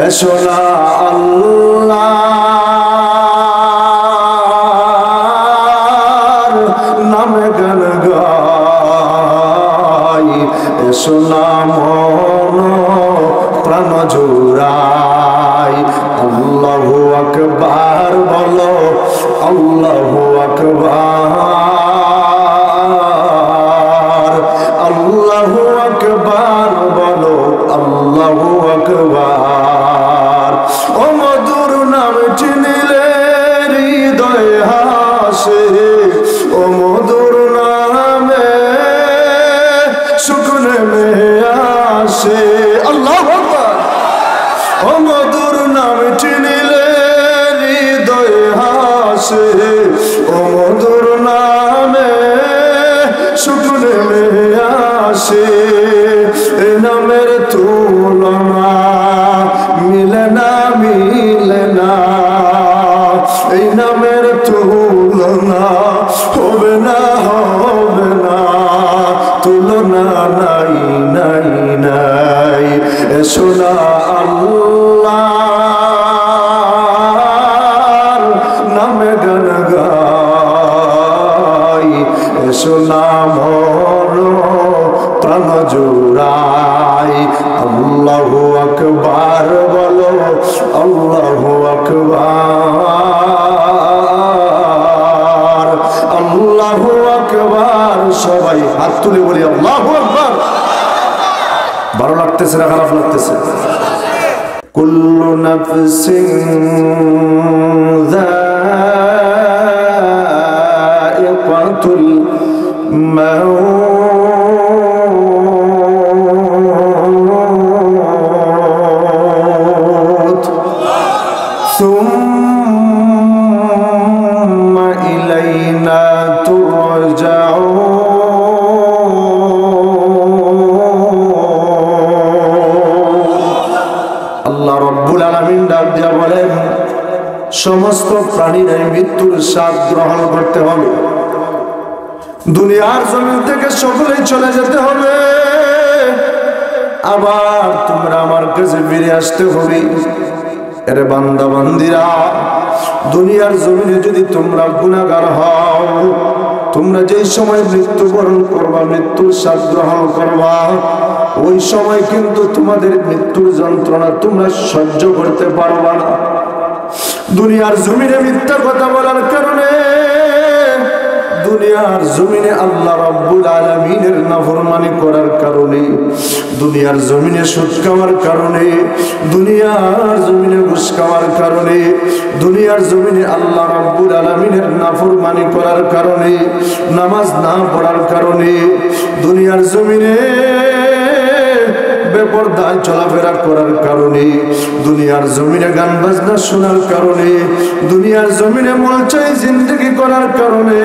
এসো না আল্লাহর নামে গান গাই, এসো না মন প্রাণ জুড়াই। আল্লাহু আকবার বলো, আল্লাহু আকবার, আল্লাহু আকবার বলো, আল্লাহু আকবার। ও মধুর নাম চিনিলে হৃদয় হাসে, ও মধুর নামে সুখ নেমে আসে। আল্লাহু আকবার। ও মধুর নাম চিনিলে হৃদয় হাসে, ও মধুর নামে সুখ নেমে আসে। এ নামের তুলনা মিলে না, মিলে না, এই নামের তুলনা হবে না, হবে না, তুলনা নাই, নাই, নাই। এসো না আল্লাহর নামে গান গাই, এসো না মন প্রাণ জুড়াই। আল্লাহু আকবার বলো, আল্লাহু আকবার, আল্লাহু আকবার। সবাই হাত তুলে বলি আল্লাহু আকবার। ভালো লাগতেছে না খারাপ লাগতেছে? কুল্লু নাফসিন যায়িকাতুল মাউত সুম্মা ইলাইনা তুরজাউন। আল্লাহ রাব্বুল আলামিন ডাক দিয়া বলেন, সমস্ত প্রাণীরাই মৃত্যুর স্বাদ গ্রহণ করতে হবে। দুনিয়ার জমিন থেকে সকলেই চলে যেতে হবে, আবার তোমরা আমার কাছে ফিরে আসতে হবে। এরে বান্দা বান্দিরা, দুনিয়ার জমিনে যদি তোমরা গুনাহগার হও, তোমরা যেই সময় মৃত্যুবরণ করবা, মৃত্যুর স্বাদ গ্রহণ করবা, ওই সময় কিন্তু তোমাদের মৃত্যুর যন্ত্রণা তোমরা সহ্য করতে পারবা না। দুনিয়ার জমিনে মিথ্যা কথা বলার কারণে, দুনিয়ার জমিনে আল্লাহ রাব্বুল আলামিনের নাফরমানি করার কারণে, দুনিয়ার জমিনে সুদ খাওয়ার কারণে, দুনিয়ার জমিনে ঘুষ খাওয়ার কারণে, দুনিয়ার জমিনে আল্লাহ রাব্বুল আলামিনের নাফরমানি করার কারণে, নামাজ না পড়ার কারণে, দুনিয়ার জমিনে বেপরদায় চলাফেরা করার কারণে, দুনিয়ার জমিনে গান বাজনা শোনার কারণে, দুনিয়ার জমিনে মলচাই জিন্দেগি করার কারণে,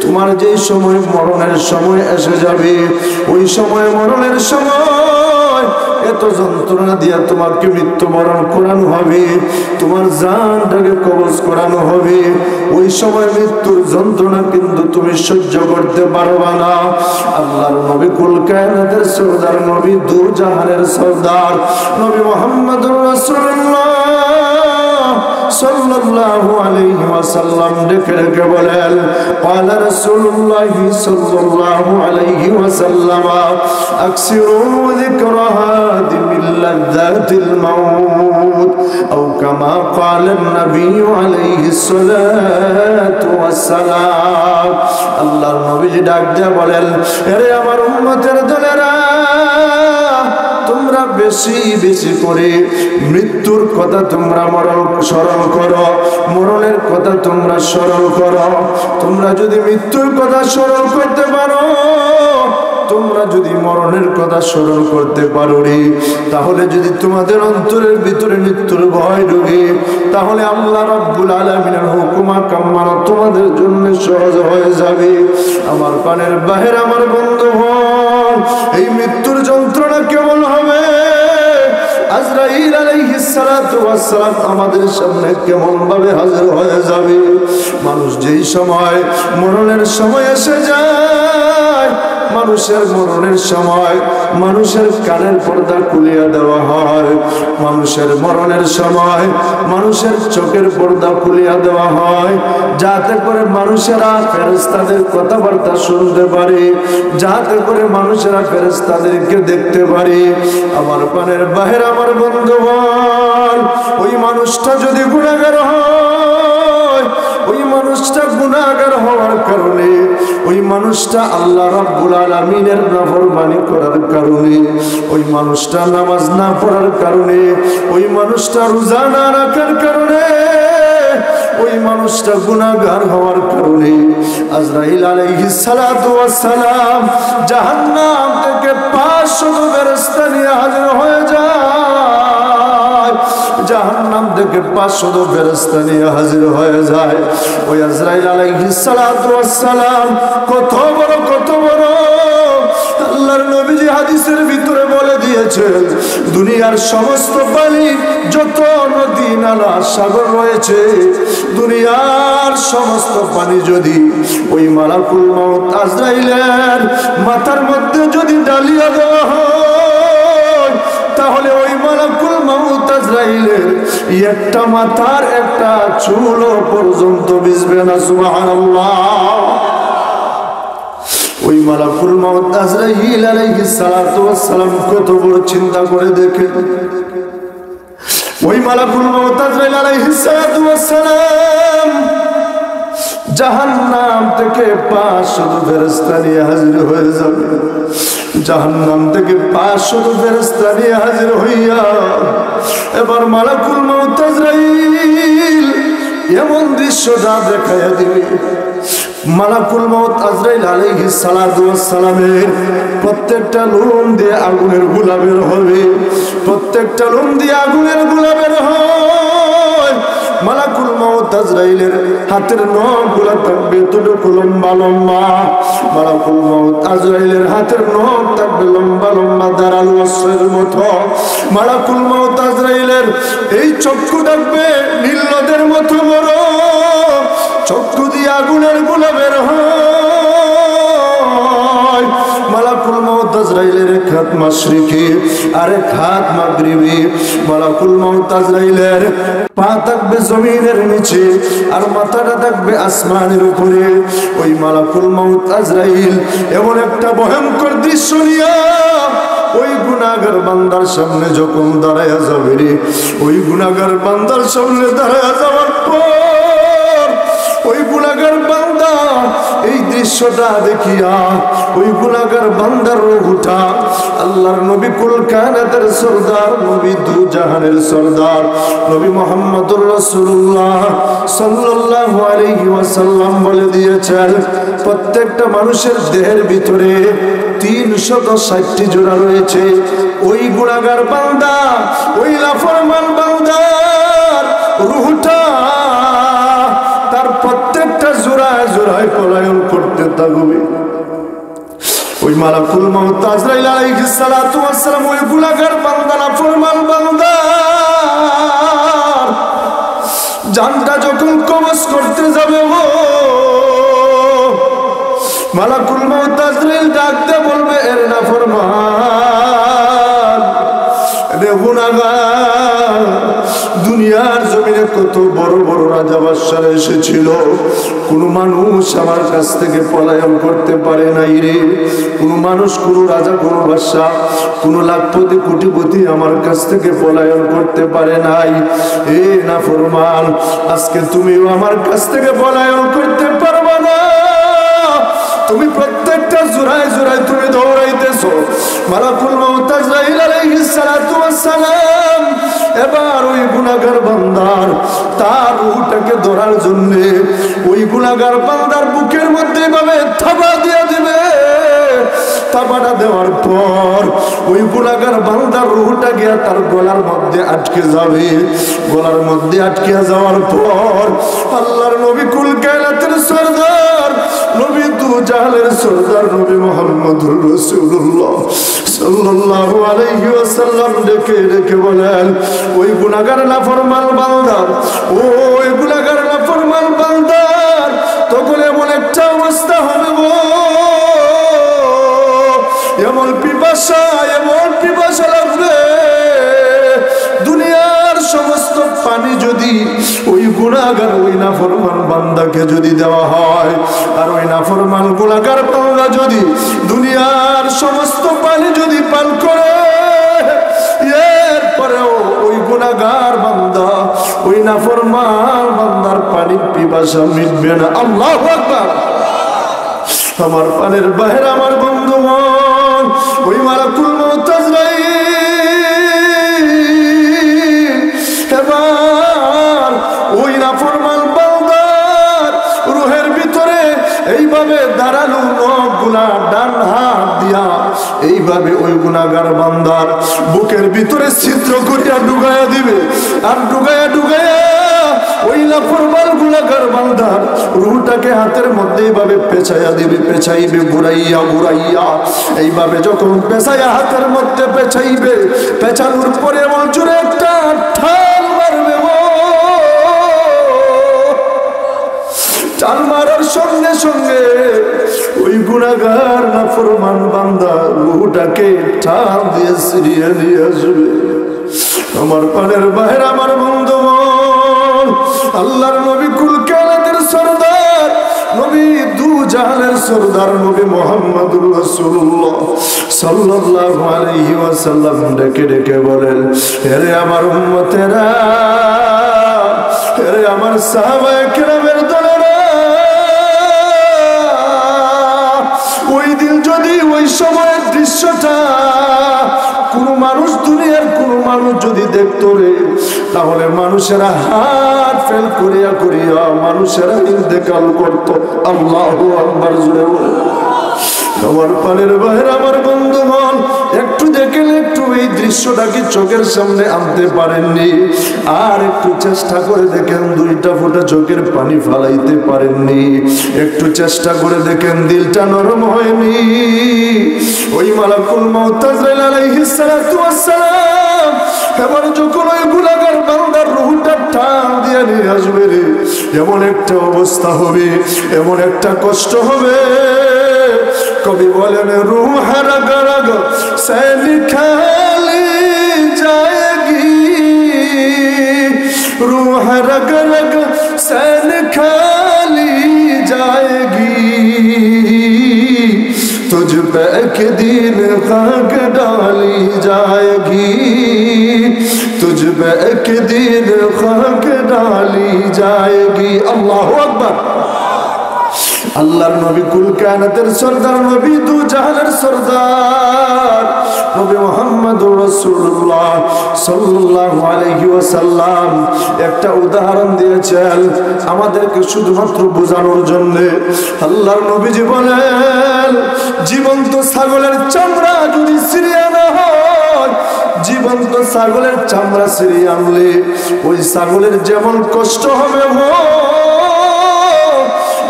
তোমার যেই সময় মরণের সময় এসে যাবে, ওই সময় মরণের সময় এত যন্ত্রণা দিয়া তোমাকে মৃত্যুবরণ করানো হবে, তোমার জানটাকে কবজ করানো হবে। ওই সময় মৃত্যুর যন্ত্রণা কিন্তু তুমি সহ্য করতে পারবা না। আল্লাহর নবী কুল কায়নাতের সরদার, নবী দু জাহানের সরদার, নবী মুহাম্মদুর রাসূলুল্লাহ সাল্লাল্লাহু আলাইহি ওয়াসাল্লাম ডেকে ডেকে বলেন, ক্বালা রাসূলুল্লাহ সাল্লাল্লাহু আলাইহি ওয়াসাল্লাম, আকসিরু যিকরা হাদিমিল লাযাতিল মাউত, আও কামা ক্বালা নবী আলাইহিস সালাতু ওয়াসসালাম। আল্লাহর নবীজি ডাক দিয়ে বলেন, আরে আমার উম্মতের দলেরা, তোমরা বেশি বেশি করে মৃত্যুর কথা তোমরা স্মরণ করো, মরণের কথা তোমরা স্মরণ করো। তোমরা যদি মৃত্যুর কথা স্মরণ করতে পারো, তোমরা যদি মরণের কথা স্মরণ করতে পারো রে, তাহলে যদি তোমাদের অন্তরের ভিতরে মৃত্যুর ভয় ঢোকে, তাহলে আল্লাহ রাব্বুল আলামিনের হুকুম আহকাম মানা তোমাদের জন্য সহজ হয়ে যাবে। আমার পানের বাহির আমার বন্ধুগণ, এই মৃত্যুর যন্ত্রণা কেমন হবে? আজরাইল আলাইহিস সালাতু ওয়াস সালাম আমাদের সামনে কেমন ভাবে হাজির হয়ে যাবে। মানুষ যেই সময় মরণের সময় এসে যায়, মানুষের মরণের সময় মানুষের কানের পর্দা খুলিয়ে দেওয়া হয়, মানুষের মরণের সময় মানুষের চোখের পর্দা খুলিয়ে দেওয়া হয়, যাতে করে মানুষেরা ফেরেশতাদের কথাবার্তা শুনতে পারে, যাতে করে মানুষেরা ফেরেশতাদেরকে দেখতে পারে। আমার পানের বাহির আমার বন্ধুগণ, ওই মানুষটা যদি গুনাহগার হয়, ওই মানুষটা গুনাহগার হওয়ার কারণে, ওই মানুষটা আল্লাহ রাব্বুল আলামিনের নাফরমানি করার কারণে, ওই মানুষটা নামাজ না পড়ার কারণে, ওই মানুষটা রোজা না রাখার কারণে, ওই মানুষটা গুনাহগার হওয়ার কারণে আজরাইল আলাইহিস সালাতু ওয়াস সালাম জাহান্নাম থেকে 500 ফেরেশতা নিয়ে হাজির হয়ে যায়, জাহান্নাম থেকে 500 ফেরেশতা নিয়ে হাজির হয়ে যায়। ওই আজরাইল আলাইহিস সালাতু ওয়াস সালাম কত বড় আল্লাহর নবীজি হাদিসের ভিতরে বলে দিয়েছেন, দুনিয়ার সমস্ত পানি, যত নদী নালা সাগর রয়েছে, দুনিয়ার সমস্ত পানি যদি ওই মালাকুল মউত আজরাইলের মাথার মধ্যে যদি ঢালিয়ে দেওয়া হয়, তাহলে ওই মালাকুল মউত আজরাইলের একটা মাথার একটা চুলও পর্যন্ত ভিজবে না। সুবহানাল্লাহ। ওই মালাকুল মউত আজরাইল আলাইহিস সালাতু ওয়াস সালাম কত বড়, চিন্তা করে দেখেন। ওই মালাকুল মউত আজরাইল আলাইহিস সালাতু ওয়াস সালাম জাহান্নাম থেকে 500 ফেরেশতা নিয়ে হাজির হয়ে যাবে, জাহান্নাম থেকে 500 ফেরেশতা নিয়ে হাজির হইয়া এবার মালাকুল মউত আজরাইল এমন দৃশ্যটা দেখাইয়া দিবে, মালাকুল মউত আজরাইল আলাইহিস সালাতু ওয়াস সালামের প্রত্যেকটা লোম দিয়ে আগুনের গোলা বের হবে, প্রত্যেকটা লোম দিয়ে আগুনের গোলা বের হয়। মালাকুল মউত আজরাইলের হাতের নখগুলো থাকবে এতটুকু লম্বা লম্বা, মালাকুল মউত আজরাইলের হাতের নখ থাকবে লম্বা লম্বা ধারালো অস্ত্রের মতো, মালাকুল মউত আজরাইলের এই চক্ষু থাকবে নীল নদের মতো বড়, চক্ষু দিয়ে আগুনের গোলা বের হয়। মালাকুল মউত আজরাইলের এক হাত মাশরিকি আর এক হাত মাগরিবি, মালাকুল মউত আজরাইলের পা থাকবে জমিনের নিচে আর মাথাটা থাকবে আসমানের উপরে। ওই মালাকুল মউত আজরাইল এমন একটা ভয়ঙ্কর দৃশ্য নিয়ে ওই গুনাহগার বান্দার সামনে যখন দাঁড়ায়া যাবে রে, ওই গুনাহগার বান্দার সামনে দাঁড়ায়া যাওয়ার পর ওই গুনাহগার বান্দা এই দৃশ্যটা দেখিয়া ওই গুনাহগার বান্দার রূহটা আল্লাহর নবী কুল কায়নাতের সরদার, নবী দু জাহানের সরদার, নবী মুহাম্মদুর রাসূলুল্লাহ সাল্লাল্লাহু আলাইহি ওয়াসাল্লাম বলে দিয়েছেন, প্রত্যেকটা মানুষের দেহের ভিতরে 360টি জোড়া রয়েছে। ওই গুনাহগার বান্দা, ওই নাফরমান বান্দার রূহটা তার প্রত্যেকটা জোড়ায় জোড়ায় পলায়ন করতে থাকবে। ওই মালাকুল মউত আজরাইল আলাইহিস সালাতু ওয়াস সালাম ওই গুনাহগার বান্দা, নাফরমান বান্দা জানটা যখন কবজ করতে যাবে, ও মালাকুল মউত আজরাইল ডাকতে বলবে, এর নাফরমান, রে গুনাহগার, দুনিয়ার জমিনে কত বড় বড় রাজা বাদশারা এসেছিল, কোন মানুষ আমার কাছ থেকে পলায়ন করতে পারে নাই রে, কোন মানুষ, কোন রাজা, কোন বাদশা, কোন লাখপতি কোটিপতি আমার কাছ থেকে পলায়ন করতে পারে নাই। এ নাফরমান, আজকে তুমিও আমার কাছ থেকে পলায়ন করতে পারবে না, তুমি প্রত্যেকটা জোড়ায় জোড়ায় তুমি দৌড়াইতেছো। মালাকুল মউত আজরাইল আলাইহিস সালাতু ওয়াস সালাম এবার ওই গুনাহগার বান্দার তার রূহটাকে ধরার জন্য ওই গুনাহগার বান্দার বুকের মধ্যে এভাবে থাবা দিয়ে দিবে। থাবাটা দেওয়ার পর ওই গুনাহগার বান্দার রূহটা গিয়া তার গলার মধ্যে আটকে যাবে। গলার মধ্যে আটকে যাওয়ার পর আল্লাহর নবী কুল কায়নাতের সরদার, নবী দু জাহানের সরদার, নবী মুহাম্মদুর রাসূলুল্লাহ সাল্লাল্লাহু আলাইহি ওয়াসাল্লাম ডেকে ডেকে বলেন, ওই গুনাহগার নাফরমান বান্দার, ওই গুনাহগার নাফরমান বান্দার তখন এমন একটা অবস্থা হবে গো, পিপাসা, এমন পিপাসা লাগবে দুনিয়ার সমস্ত পানি যদি ওই গুনাহগার ওই নাফরমান বান্দাকে যদি দেওয়া হয়, আর ওই নাফরমান গুনাহগার বান্দা যদি দুনিয়ার সমস্ত পানি যদি পান করে, এরপরেও ওই গুনাহগার বান্দা ওই নাফরমান বান্দার পানির পিপাসা মিটবে না। আল্লাহু আকবার। আমার পানের বাহির আমার বন্ধুগণ, ওই মালাকুল মউত আজরাইল এবার ওই নাফরমান বান্দার রূহের ভিতরে এইভাবে দাঁড়ানো নখগুলা ডান হাত দিয়া এইভাবে ওই গুনাহগার বান্দার বুকের ভিতরে ছিদ্র করিয়া ঢুকাইয়া দিবে। আর ঢুকাইয়া ঢুকাইয়া ওই নাফরমান গুনাহগার বান্দার রূহটাকে হাতের মধ্যে এইভাবে পেঁচাইয়া দিবে, পেঁচাইবে ঘুরাইয়া ঘুরাইয়া। এইভাবে যখন পেঁচাইয়া হাতের মধ্যে পেঁচাইবে, পেঁচানোর পরে এমন জোরে একটা ঠাল মারবে, টান মারার সঙ্গে সঙ্গে ওই গুনাহগার নাফরমান বান্দা রূহটাকে ঠাল দিয়ে ছিঁড়িয়ে নিয়ে আসবে। আমার পানের বাহির আমার বন্ধুগণ, আল্লাহর নবী কুল কায়নাতের সরদার, নবী দু জাহানের সরদার, নবী মুহাম্মদুর রাসূলুল্লাহ সাল্লাল্লাহু আলাইহি ওয়াসাল্লাম ডেকে ডেকে বলেন, হে আমার উম্মতেরা, হে আমার সাহাবায়ে কেরামের দলেরা, ওই দিন যদি ওই সময়ের দৃশ্যটা কোন মানুষ, দুনিয়ার কোন মানুষ যদি দেখতো রে, তাহলে মানুষেরা হাত ফেল করিয়া করিয়া মানুষেরা ইন্তেকাল করত। আল্লাহু আকবার জোরে বলে। আমার পানের বাহির আমার বন্ধুগণ, একটু দেখেন, একটু এই দৃশ্যটাকে চোখের সামনে আনতে পারেননি, আর একটু চেষ্টা করে দেখেন দুইটা ফোঁটা চোখের পানি ফালাইতে পারেননি, একটু চেষ্টা করে দেখেন দিলটা নরম হয়নি। ওই মালাকুল মউত আজরাইল আলাইহিস সালাতু ওয়াস সালাম এবার যখন ওই গুনাহগার বান্দার রূহটা টান দিয়ে নিয়ে আসবে রে, এমন একটা অবস্থা হবে, এমন একটা কষ্ট হবে। কবি বলেন, রূহ রগ রগ সে নিকালি যায়েগি, রূহ রগ রগ সে নিকালি যায়েগি, तुझ पे एक दिन खाक डाली जाएगी, तुझ पे एक दिन खाक डाली जाएगी। अल्लाहु अकबर। আল্লাহর নবী কুল কায়নাতের সরদার, নবী দু জাহানের সরদার, নবী মুহাম্মদুর রাসূলুল্লাহ সাল্লাল্লাহু আলাইহি ওয়াসাল্লাম একটা উদাহরণ দিয়েছেন আমাদেরকে শুধুমাত্র বোঝানোর জন্য। আল্লাহর নবীজি বলেন, জীবন্ত ছাগলের চামড়া যদি ছিঁড়ে আনা হয়, জীবন্ত ছাগলের চামড়া ছিঁড়ে আনলে ওই ছাগলের যেমন কষ্ট হবে,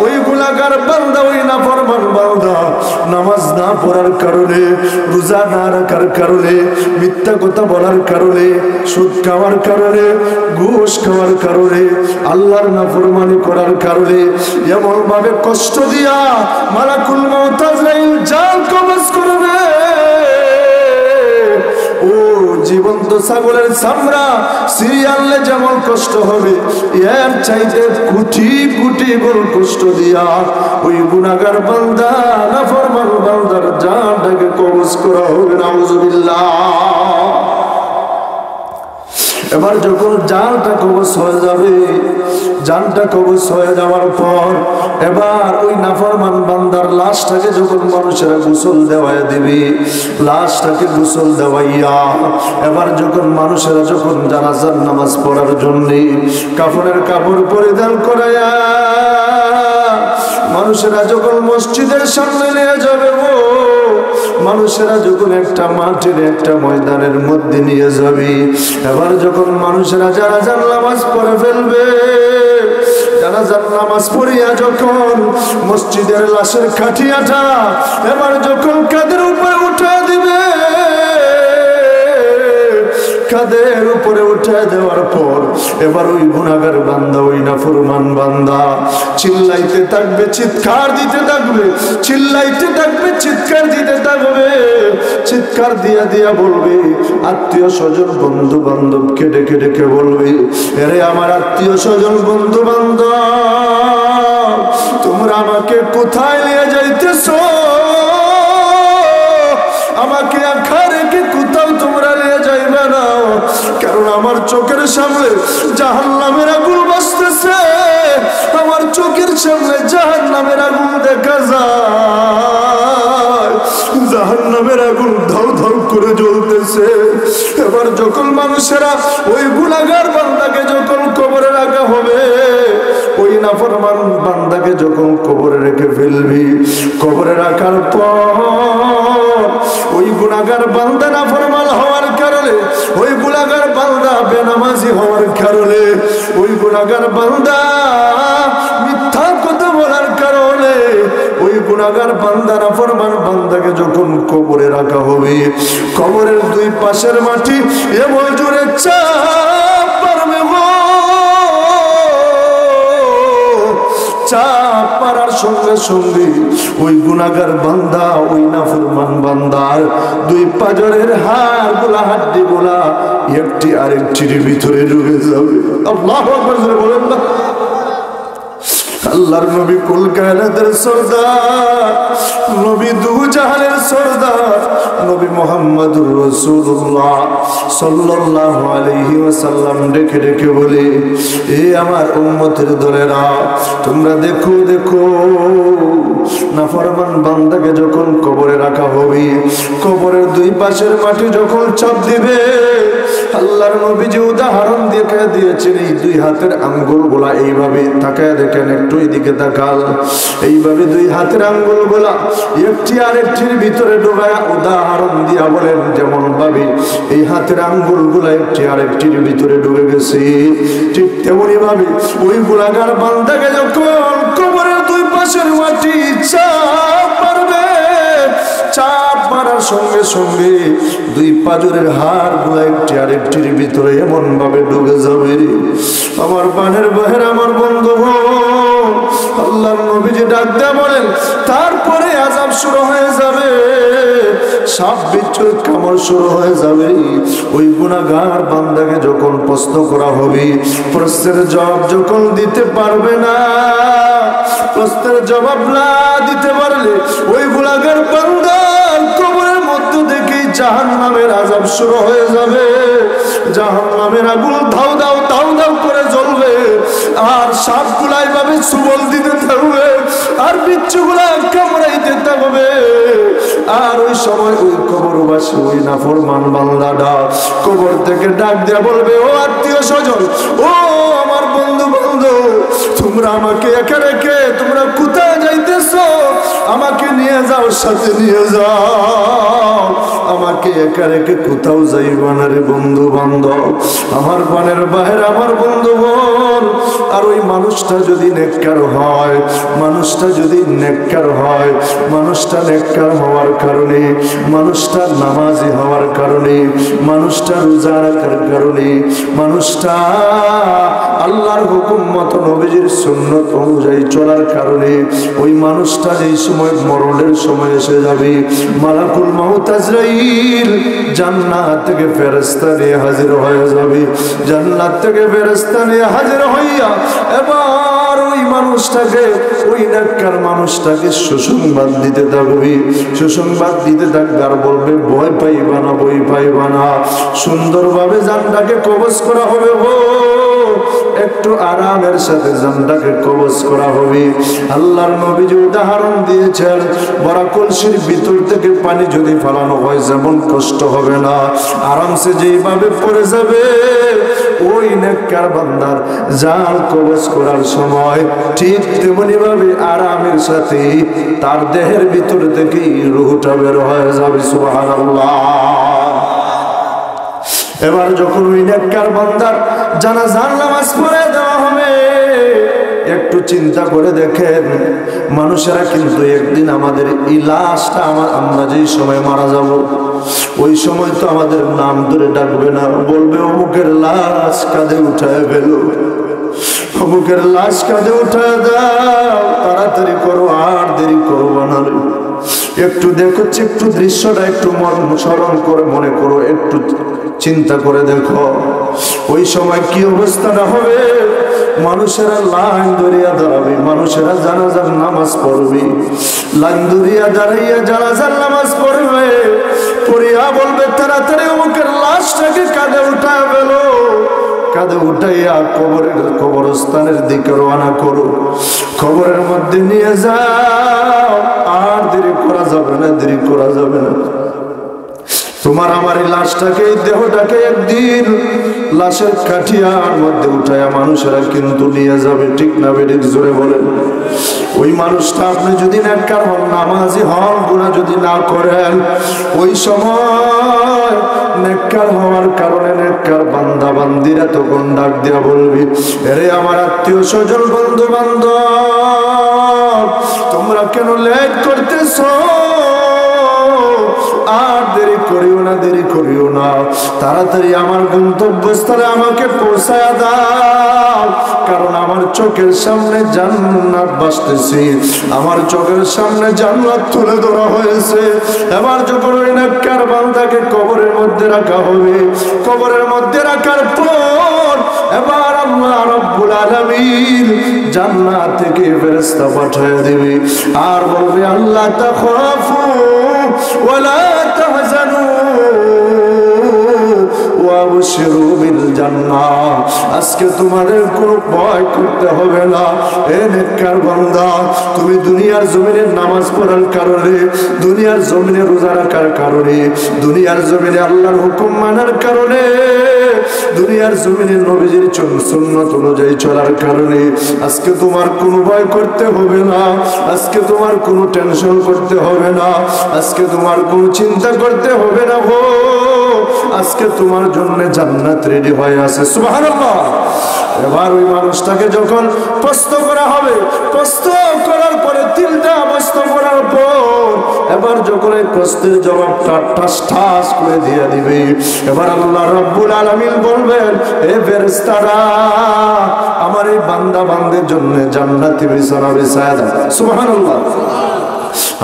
ওই গুনাহগার বান্দা, ওই নাফরমান বান্দা নামাজ না পড়ার কারণে, রোজা না রাখার কারণে, মিথ্যা কথা বলার কারণে, সুদ খাওয়ার কারণে, ঘুষ খাওয়ার কারণে, আল্লাহর নাফরমানি করার কারণে এমন ভাবে কষ্ট দিয়া মালাকুল মউত আজরাইল জান কবজ করবে। ও জীবন্ত ছাগলের চামড়া সিরিয়ালে যেমন কষ্ট হবে, এর চাইতে কোটি কোটি গুণ কষ্ট দিয়া ওই গুনাহগার বান্দা, নাফরমান বান্দার জানটাকে কবজ করা হবে। নাউজুবিল্লাহ। এবার যখন জানটা কবজ হয়ে যাবে, জানটা কবজ হয়ে যাওয়ার পর এবার ওই নাফরমান বান্দার লাশটাকে যখন মানুষেরা গোসল দেওয়াই দিবে, লাশটাকে গোসল দেওয়াইয়া এবার যখন মানুষেরা যখন জানাজার নামাজ পড়ার জন্য কাফনের কাপড় পরিধান করাইয়া মানুষেরা যখন মসজিদের সামনে নিয়ে যাবে, মানুষেরা যখন একটা মাঠের একটা ময়দানের মধ্যে নিয়ে যাবে, এবার যখন মানুষেরা জানাজার নামাজ পড়ে ফেলবে, জানাজার নামাজ পড়িয়া যখন মসজিদের লাশের খাটিয়াটা এবার যখন কাঁধের উপরে উঠে দিবে, কাদের উপরে উঠে দেওয়ার পর এবার ওই গুনাহগার বান্দা, ওই নাফরমান বান্দা চিল্লাইতে থাকবে, চিৎকার দিতে থাকবে, চিল্লাইতে থাকবে, চিৎকার দিতে থাকবে, চিৎকার দিয়া দিয়া বলবে, আত্মীয় স্বজন বন্ধু বান্ধবকে ডেকে ডেকে বলবে, আরে আমার আত্মীয় স্বজন বন্ধু বান্ধব, তোমরা আমাকে কোথায় নিয়ে যাইতেছো? আমাকে আঁখা রেখে কোথাও তোমরা নিয়ে যাইবে না, কারণ আমার চোখের সামনে জাহান্নামের আগুন বাজতেছে, আমার চোখের সামনে জাহান্নামের আগুন দেখা যায়, জাহান্নামের আগুন ধাউ ধাউ করে জ্বলতেছে। এবার যখন মানুষেরা ওই গুনাহগার বান্দাকে যখন কবরে রাখা হবে, ওই নাফরমান বান্দাকে যখন কবরে রেখে ফেলবি, কবরে রাখার পর ওই গুনাহগার বান্দা নাফরমান হওয়ার কারণে, ওই গুনাহগার বান্দা বেনামাজি হওয়ার কারণে, ওই গুনাহগার বান্দা মিথ্যা কথা বলার কারণে, ওই গুনাহগার বান্দা নাফরমান বান্দাকে যখন কবরে রাখা হবে, কবরের দুই পাশের মাটি এমন জোরে চাপ পারবে, চাপ পারার সঙ্গে সঙ্গে ওই গুনাহগার বান্দা, ওই নাফরমান বান্দার দুই পাজরের হাড় গুলা, হাড্ডি গুলা একটি আরেকটির ভিতরে ঢুকে যাবে। আল্লাহু আকবার বলেন না? আল্লাহর নবী কুল কায়নাতের সরদার, নবী দু জাহানের সরদার, নবী মুহাম্মদুর রাসূলুল্লাহ সাল্লাল্লাহু আলাইহি ওয়াসাল্লাম ডেকে ডেকে বলে, এ আমার উম্মতের দলেরা, তোমরা দেখো দেখো, নাফরমান বান্দাকে যখন কবরে রাখা হবে, কবরের দুই পাশের মাটি যখন চাপ দিবে, আল্লাহর নবী যে উদাহরণ দেখে দিয়েছেন, এই দুই হাতের আঙ্গুলগুলা এইভাবে তাকায় দেখেন, একটু এদিকে তাকাল, এইভাবে দুই হাতের আঙ্গুলগুলা একটি আরেকটির ভিতরে ঢোকায় উদাহরণ দিয়া বলেন, যেমন ভাবে এই হাতের আঙ্গুলগুলা একটি আরেকটির ভিতরে ঢুকে গেছে, ঠিক তেমনি ভাবে ওই গুনাহগার বান্দাকে যখন কবরের দুই পাশের মাটি চাপ পারবে, চাপ মারার সঙ্গে সঙ্গে দুই পাজরের হাড় গুলা একটি আরেকটির ভিতরে এমন ভাবে ঢুকে যাবে। আমার পানের বাহের আমার বন্ধু, আল্লাহর নবীজি ডাক দেয়া বলেন, তারপরে আযাব শুরু হয়ে যাবে, সাপ বিচ্ছুর কামড় শুরু হয়ে যাবে। ওই গুনাহগার বান্দাকে যখন প্রশ্ন করা হবে, প্রশ্নের জবাব যখন দিতে পারবে না, প্রশ্নের জবাব না দিতে পারলে ওই গুনাহগার বান্দার কবরের মধ্য থেকে জাহান্নামের আযাব শুরু হয়ে যাবে, জাহান্নামের আগুন ধাউ ধাউ ধাউ ধাউ করে জ্বলবে, আর সাপগুলা এইভাবে সুবল দিতে থাকবে, আর বিচ্ছুগুলা কামড়াইতে থাকবে, আর ওই সময় ওই কবরবাসী, ওই নাফরমান বান্দাটা কবর থেকে ডাক দেয়া বলবে, ও আত্মীয় স্বজন, ও আমার বন্ধু বান্ধব, তোমরা আমাকে একা রেখে তোমরা কোথায় যাইতেছো? আমাকে নিয়ে যাও, সাথে নিয়ে যাও, আমাকে একা রেখে কোথাও যাইবা না রে বন্ধু বান্ধব, আমার পানের বাহির আমার বন্ধু বোন। আর ওই মানুষটা যদি নেককার হয়, মানুষটা যদি নেককার হয়, মানুষটা নেককার হওয়ার কারণে, মানুষটা নামাজি হওয়ার কারণে, মানুষটা রোজা রাখার কারণে, মানুষটা আল্লাহর হুকুম মতো নবীজির সুন্নত অনুযায়ী চলার কারণে, ওই মানুষটা যেই সময় মরণের সময় এসে যাবে, মালাকুল মাউত আজরাইল জান্নাত থেকে ফেরেশতা নিয়ে হাজির হয়ে যাবে, জান্নাত থেকে ফেরেশতা নিয়ে হাজির হইয়া এবার ওই মানুষটাকে, ওই নেককার মানুষটাকে সুসংবাদ দিতে থাকবে, সুসংবাদ দিতে থাকবে, আর বলবে, ভয় পাইবা না, ভয় পাইবা না, সুন্দরভাবে জানটাকে কবজ করা হবে, একটু আরামের সাথে জানটাকে কবজ করা হবে। আল্লাহর নবী যে উদাহরণ দিয়েছেন, বড় কলসির ভিতর থেকে পানি যদি ফেলানো হয় যেমন কষ্ট হবে না, আরামসে যেইভাবে পড়ে যাবে, ওই নেককার বান্দার জান কবজ করার সময় ঠিক তেমনি ভাবে আরামের সাথে তার দেহের ভিতর থেকে রূহটা বের হয়ে যাবে। সুবহানাল্লাহ। এবার যখন ওই নেককার বান্দার জানাজার নামাজ পড়ে দেওয়া হবে, একটু চিন্তা করে দেখেন, মানুষেরা কিন্তু একদিন আমাদের এই লাশটা আমরা যেই সময় মারা যাব, ওই সময় তো আমাদের নাম ধরে ডাকবে না, বলবে অমুকের লাশ কাঁধে উঠায় ফেলো, অমুকের লাশ কাঁধে উঠায় দাও, তাড়াতাড়ি করো, আর দেরি করবো না। একটু দেখো, একটু দৃশ্যটা একটু স্মরণ করে মনে করো, একটু চিন্তা করে দেখো ওই সময় কি অবস্থাটা হবে। মানুষেরা লাইন ধরিয়া দাঁড়াবে, মানুষেরা জানাজার নামাজ পড়বে, লাইন ধরিয়া দাঁড়াইয়া জানাজার নামাজ পড়বে, পড়িয়া বলবে তাড়াতাড়ি অমুকের লাশটাকে কাঁধে উঠায় ফেলো, কাঁধে উঠাইয়া কবরস্থানের দিকে রওনা করো, কবরের মধ্যে নিয়ে যাও, আর দেরি করা যাবে না, দেরি করা যাবে না। তোমার আমার এই লাশটাকে, এই দেহটাকে একদিন লাশের কাঠিয়ার মধ্যে উঠাইয়া মানুষেরা কিন্তু নিয়ে যাবে, ঠিক না বেঠিক জোরে বলেন। ওই মানুষটা আপনি যদি নেককার হন, নামাজি হন, গুনাহ যদি না করেন, ওই সময় নেককার হওয়ার কারণে নেককার বান্দা বান্দিরা তখন ডাক দিয়া বলবি, আরে আমার আত্মীয় স্বজন বন্ধু বান্ধব, তোমরা কেন লেট করতেছো? আর দেরি করিও না, দেরি করিও না, তাড়াতাড়ি আমার গন্তব্যস্থলে আমাকে পৌঁছায়া দাও, কারণ আমার চোখের সামনে জান্নাত ভাসতেছে, আমার চোখের সামনে জান্নাত তুলে ধরা হয়েছে। এবার যখন ওই নেককার বান্দাকে কবরের মধ্যে রাখা হবে, কবরের মধ্যে রাখার পর এবার আল্লাহ রাব্বুল আলামিন জান্নাত থেকে ফেরেশতা পাঠিয়ে দিবে, আর বলবে আল্লাহ তাখাফু ওয়ালা তাহজানু ওয়াবশিরু বিল জান্নাহ। আজকে তোমাদের কোনো ভয় করতে হবে না। এ নেককার বান্দা, তুমি দুনিয়ার জমিনে নামাজ পড়ার কারণে, দুনিয়ার জমিনে রোজা রাখার কারণে, দুনিয়ার জমিনে আল্লাহর হুকুম মানার কারণে, দুনিয়ার জমিনে নবীজির সুন্নাত অনুযায়ী চলার কারণে আজকে তোমার কোনো ভয় করতে হবে না, আজকে তোমার কোনো টেনশন করতে হবে না, আজকে তোমার কোনো চিন্তা করতে হবে না। গো, আজকে তোমার জন্য জান্নাত রেডি হয়ে আছে। সুবহানাল্লাহ। এবার ওই মানুষটাকে যখন প্রশ্ন করা হবে, প্রশ্ন করার পরে 3টা প্রশ্ন করার পর এবার যখন এই প্রশ্নের জবাবটা ঠাস ঠাস করে দিয়ে দিবে, এবার আল্লাহ রাব্বুল আলামিন বলবেন, এ ফেরেশতারা আমার এই বান্দা বান্দির জন্য জান্নাতি বিছানা বিছায়া দাও। সুবহানাল্লাহ।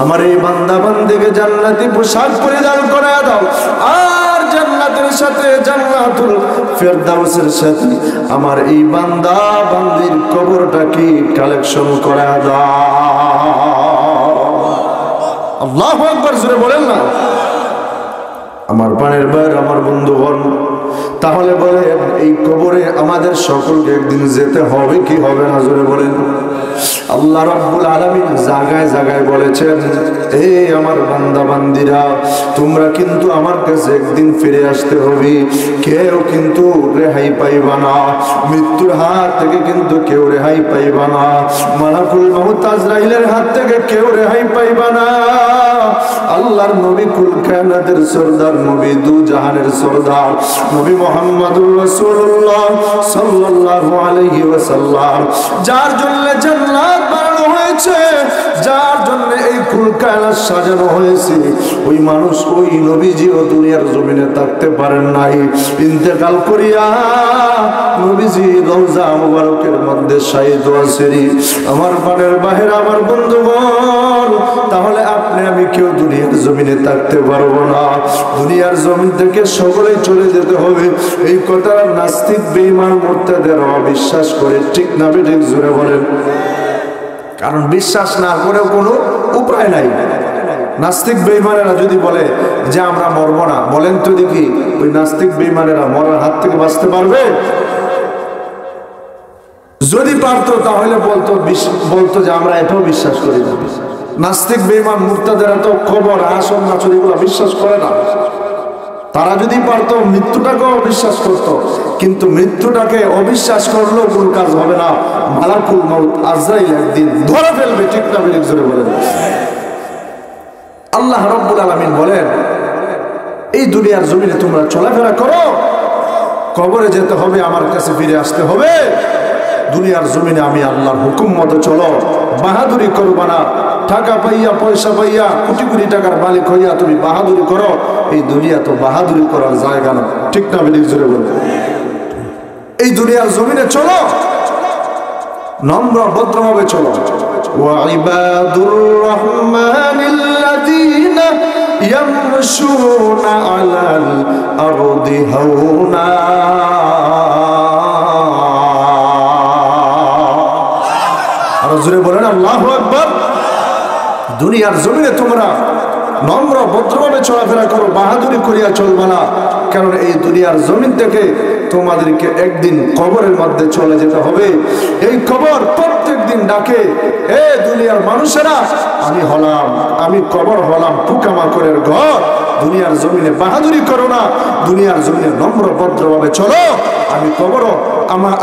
আমার এই বান্দা বান্দিকে জান্নাতি পোশাক পরিধান করায়া দাও, আর জান্নাতের সাথে জান্নাতুল ফেরদাউসের সাথে আমার এই বান্দা বান্দির কবরটাকে কালেকশন করায়া দাও। আল্লাহু আকবার, জোরে বলেন না। আমার প্রাণের ভাই, আমার বন্ধুগণ, তাহলে বলে এই কবরে আমাদের সকলকে একদিন যেতে হবে কি হবে না? জোরে বলেন। আল্লাহ রাব্বুল আলামিন জায়গায় জায়গায় বলেছেন, এই আমার বান্দা বান্দিরা, তোমরা কিন্তু আমার কাছে একদিন ফিরে আসতে হবে, কেউ কিন্তু রেহাই পাইবা না, মৃত্যুর হাত থেকে কিন্তু কেউ রেহাই পাইবা না, মালাকুল মউত আজরাইলের হাত থেকে কেউ রেহাই পাইবা না। আল্লাহর নবী কুল কায়নাতের সরদার, নবী দু জাহানের সরদার, নবী মুহাম্মদুর রাসূলুল্লাহ সাল্লাল্লাহু আলাইহি ওয়াসাল্লাম, যার জন্য জান্নাত বানানো হয়েছে, যার জন্য এই কুল কায়নাত সাজানো হয়েছে, ওই মানুষ, ওই নবীজিও দুনিয়ার জমিনে থাকতে পারেন নাই, ইন্তেকাল করিয়া নবীজি রওজা মুবারকের মধ্যে শায়িত আছেন। আমার প্রাণের বাহির, আমার বন্ধুগণ, তাহলে আপনি আমি কেউ দুনিয়ার জমিনে থাকতে পারবো না, দুনিয়ার জমিন থেকে সকলেই চলে যেতে হবে। এই কথা নাস্তিক বেঈমান মুরতাদের অবিশ্বাস করে, ঠিক না বেঠিক জোরে বলেন। কারণ বিশ্বাস না করে কোনো উপায় নাই। নাস্তিক বেঈমানেরা যদি বলে যে আমরা মরবো না, বলেন তো দেখি ওই নাস্তিক বেঈমানেরা মরার হাত থেকে বাঁচতে পারবে? যদি পারতো তাহলে বলতো যে আমরা এটাও বিশ্বাস করি না। নাস্তিক বেঈমান মুরতাদেরা তো খবর আসন নাচর এগুলো বিশ্বাস করে না। তারা যদি পারতো মৃত্যুটাকেও অবিশ্বাস করতো, কিন্তু মৃত্যুটাকে অবিশ্বাস করলেও কোনো কাজ হবে না। মালাকুল মউত আজরাইল একদিন ধরে ফেলবে, ঠিক না বেঠিক জোরে বলেন। আল্লাহ রাব্বুল আলামিন বলেন, এই দুনিয়ার জমিনে তোমরা চলাফেরা করো, কবরে যেতে হবে, আমার কাছে ফিরে আসতে হবে। দুনিয়ার জমিনে আমি আল্লাহর হুকুম মতো চলো, বাহাদুরি করবা না, টাকা পাইয়া পয়সা পাইয়া কোটি কোটি টাকার মালিক হইয়া তুমি বাহাদুরি করো, এই দুনিয়া তো বাহাদুরি করার জায়গা না। ঠিক না বেরিক জোরে বলে? এই দুনিয়ার জমিনে চলো, নম্র ভদ্রভাবে চলো। ওয়াইবাদুর রহমানিল্লাযীনা ইয়ামশুনা আলাল আরদি হাওনা। আর জোরে বলেন আল্লাহু আকবার। দুনিয়ার জমিনে তোমরা নম্র ভদ্রভাবে চলাফেরা করো, বাহাদুরি করিয়া চলবে না। কারণ এই দুনিয়ার জমিন থেকে তোমাদেরকে একদিন কবরের মধ্যে চলে যেতে হবে। এই কবর প্রত্যেক দিন ডাকে, এ দুনিয়ার মানুষেরা, আমি কবর হলাম পোকামাকড়ের ঘর। দুনিয়ার জমিনে বাহাদুরি করো না, দুনিয়ার জমিনে নম্র ভদ্রভাবে চলো।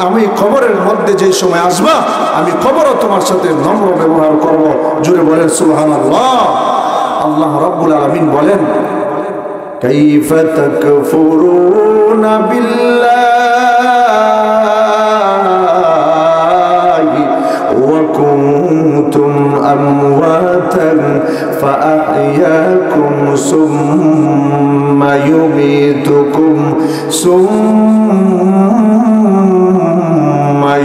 আমি কবরের মধ্যে যে সময় আসবা, আমি কবরও তোমার সাথে নম্র ব্যবহার করব। জোরে বলেন সুবহানাল্লাহ। আল্লাহ রাব্বুল আলামিন বলেন, কাইফা তাকফুরুনা বিল্লাহি ওয়া কুনতুম আমওয়াতান ফাআহইয়াকুম সুম্মা ইউমীতুকুম সুম্মা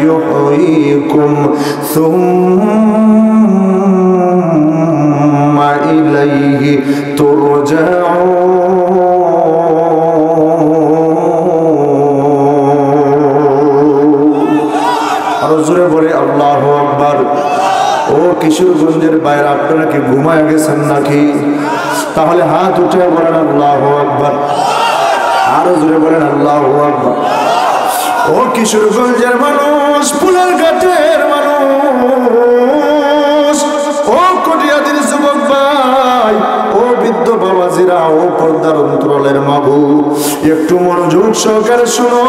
ইউহয়িকুম সুম্মা ইলাইহি তুরজাউন। আরো জোরে বলে আল্লাহু আকবার। ও কিশোরগঞ্জের বাইরে, আপনারা কি ঘুমায় গেছেন নাকি? তাহলে হাত উঠে বলেন আল্লাহু আকবার। আরো জোরে বলেন আল্লাহু আকবার। ও কিশোরগঞ্জের মানুষ, ফুলের ঘাটের মানুষ, ও কটিয়াদির যুবক ভাই, ও বৃদ্ধ বাবাজিরা, ও পর্দার অন্তরালের মাবু, একটু মনোযোগ সহকারে শোনো।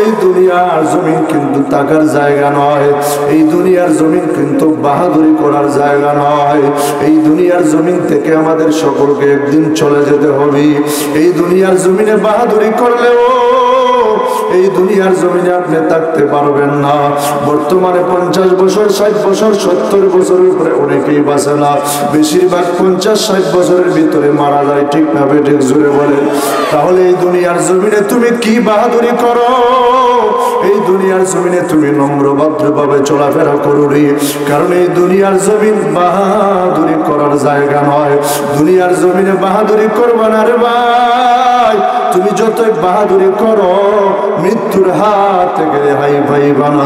এই দুনিয়ার জমিন কিন্তু টাকার জায়গা নয়, এই দুনিয়ার জমিন কিন্তু বাহাদুরি করার জায়গা নয়। এই দুনিয়ার জমিন থেকে আমাদের সকলকে একদিন চলে যেতে হবে। এই দুনিয়ার জমিনে বাহাদুরি করলেও এই দুনিয়ার জমিনে আপনি থাকতে পারবেন না। বর্তমানে 50 বছর, 60 বছর, 70 বছরের উপরে অনেকেই বাঁচে না। বেশিরভাগ 50-60 বছরের ভিতরে মারা যায়। ঠিক না বেঠিক জোরে বলেন? তাহলে এই দুনিয়ার জমিনে তুমি কি বাহাদুরি করো? এই দুনিয়ার জমিনে তুমি নম্র ভদ্রভাবে চলাফেরা করো রে। কারণ এই দুনিয়ার জমিন বাহাদুরি করার জায়গা নয়। দুনিয়ার জমিনে বাহাদুরি করবা না রে ভাই। তুমি যতই বাহাদুরি করো, মৃত্যুর হাত থেকে রেহাই পাইবা না।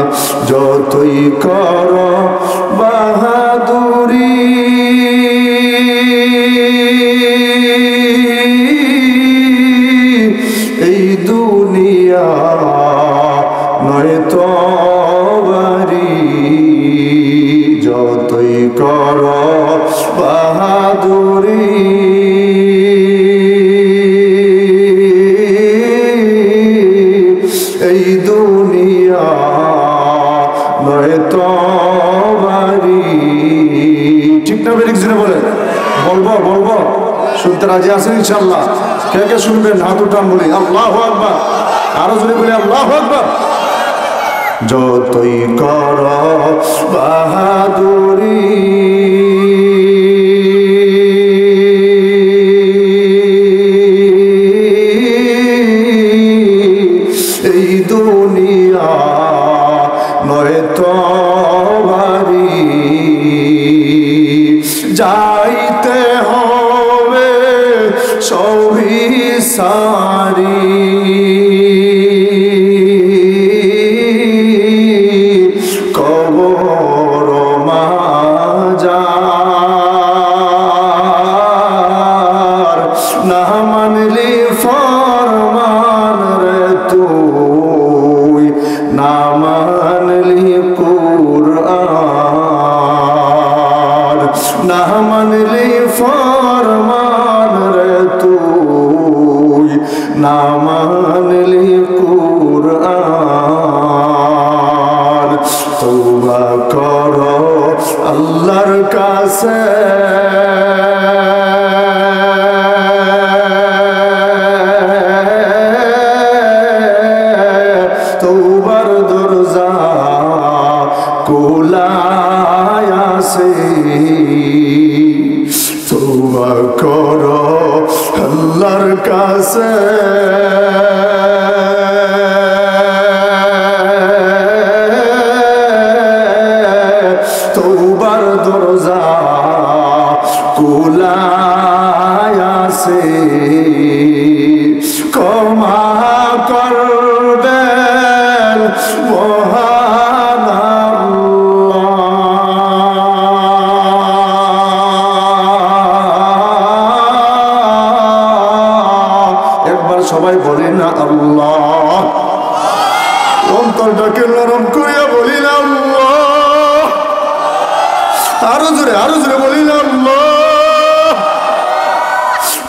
যতই করো বাহাদুরি, এই দুনিয়া নয় তো বাড়ি। যতই করো বাহাদুরি, এই দুনিয়া নয় তো বাড়ি। ঠিক না বেরিক জোরে বলে? বলবো শুনতে রাজি আছেন ইনশাআল্লাহ? কে কে শুনবেন হাত উঠান, বলি আল্লাহু আকবার। আরো জোরে বলি আল্লাহু আকবার। যতই করো বাহাদুরি, এই দুনিয়া নয় তো বাড়ি। যাইতে হবে সবই সারি, কবর মাজার। না মানলি ফরমান রে তুই, না মানলি কুরআন, না মানলি ফরমান রে তুই, না মানলি কুরআন। তওবা করো আল্লাহর কাছে, তওবার দরজা মহান আল্লাহ। একবার সবাই বলি না আল্লাহ, অন্তরটাকে নরম করিয়া বলি না আল্লাহ, আরো জোরে বলি না আল্লাহ।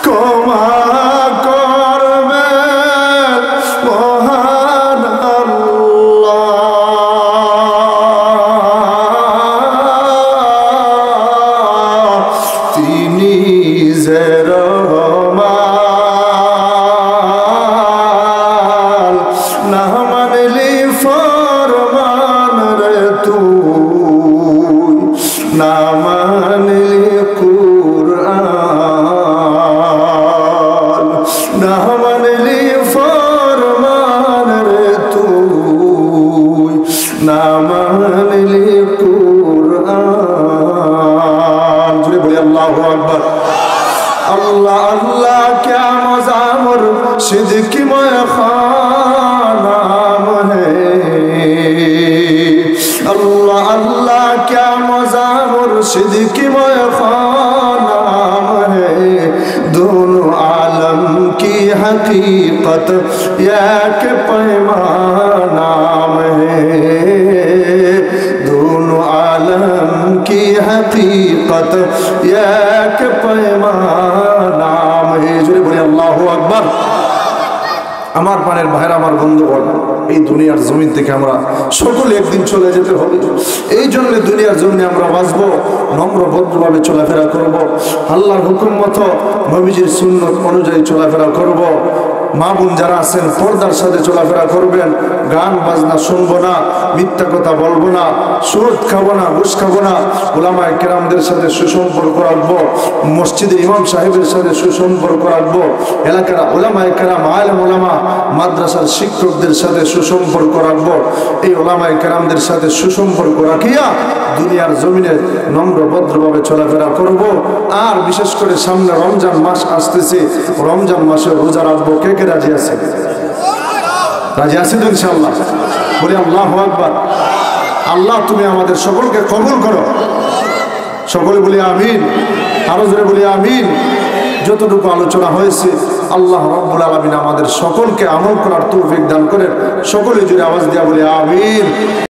ক্ষমা করবেন মহান আল্লাহ, তিনি যে রহমান, না মানলি ফরমান রে তুই, না মানলি কুরআন, না মানলি ফরমান রে তুই, না মানলি কুরআন। জুড়ে বলি আল্লাহু আকবার। আল্লাহ আল্লাহ क्या मज़ा मुर्शिद की नाम है, अल्लाह अल्लाह क्या मज़ा मुर्शिद की नाम है। दोनों आलम की हकीकत एक पैमानाम है, दोनों आलम की हकीकत एक पैमानाम है। जुड़े बोले अल्लाहु আকবার। আমার পানের ভাইরা, আমার বন্ধুগণ, এই দুনিয়ার জমিন থেকে আমরা সকলে একদিন চলে যেতে হবে। এই জন্য দুনিয়ার জন্য আমরা বাঁচবো, নম্র ভদ্রভাবে চলাফেরা করব, আল্লাহর হুকুম মতো নবীজির সুন্নত অনুযায়ী চলাফেরা করব। মা বোন যারা আছেন পর্দার সাথে চলাফেরা করবেন, গান বাজনা শুনবো না, মিথ্যা কথা বলবো না, সুদ খাবো না, ঘুষ খাবো না, উলামায়ে কেরামদের সাথে সুসম্পর্ক রাখবো, মসজিদের ইমাম সাহেবের সাথে সুসম্পর্ক রাখবো, এলাকার উলামায়ে কেরাম, আলেম উলামা, মাদ্রাসার শিক্ষকদের সাথে সুসম্পর্ক রাখবো। এই উলামায়ে কেরামদের সাথে সুসম্পর্ক রাখিয়া দুনিয়ার জমিনে নম্র ভদ্রভাবে চলাফেরা করব। আর বিশেষ করে সামনে রমজান মাস আসতেছে, রমজান মাসে রোজা রাখবো। কে কে রাজি আছে? রাজি আছে তো ইনশাআল্লাহ? বলি আল্লাহু আকবার। আল্লাহ তুমি আমাদের সকলকে কবুল করো, সকলে বলি আমিন, আরো জোরে বলি আমিন। যতটুকু আলোচনা হয়েছে আল্লাহ রাব্বুল আলামিন আমাদের সকলকে আমল করার তৌফিক দান করেন। সকলে জুড়ে আওয়াজ দিয়া বলি আমিন।